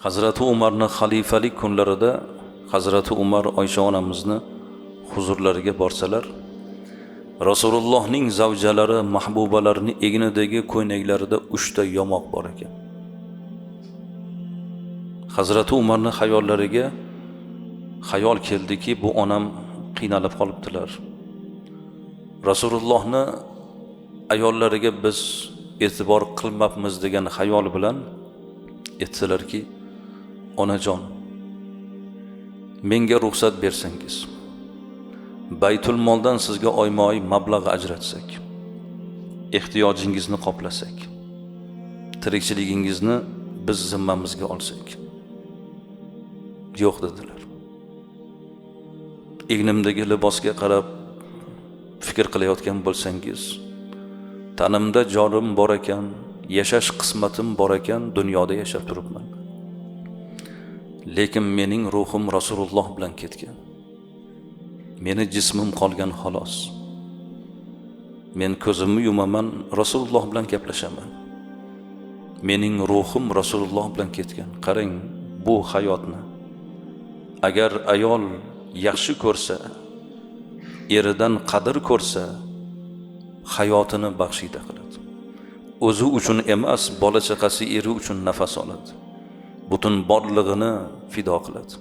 Hazrati Umarning xalifalik kunlarida Hazrati Umar Oysha onamizni huzurlariga borsalar, Rasulullohning zavjalari, mahbubalarining egnidagi ko'ynaklarida 3 ta yomoq bor ekan. Hazrati Umarning xayollariga xayol keldiki, bu onam qiynalib qolibdilar. Rasulullohni ayollariga biz e'tibor qilmabmiz degan xayol bilan aytsalarki, onajon, menga ruxsat bersangiz, Baytul moldan sizga oyma-oy mablag' ajratsak, ehtiyojingizni qoplasak, tirikchiligingizni biz zimmamizga olsak. Yo'q dedilar. Egnimdagi libosga qarab fikr qilayotgan bo'lsangiz, tanimda jonim bor ekan, yashash qismatim bor ekan, dunyoda yashab turibman. Lekin mening ruhim Rasululloh bilan ketgan. Meni jismim qolgan xolos. Men ko'zimni yumaman, Rasululloh bilan gaplashaman. Mening ruhim Rasululloh bilan ketgan. Qarang, bu hayotni agar ayol yaxshi ko'rsa, eridan qadr ko'rsa, hayotini baxshida qiladi. O'zi uchun emas, bola chaqasi eri uchun nafas oladi. Butun borlig'ini fido qiladi.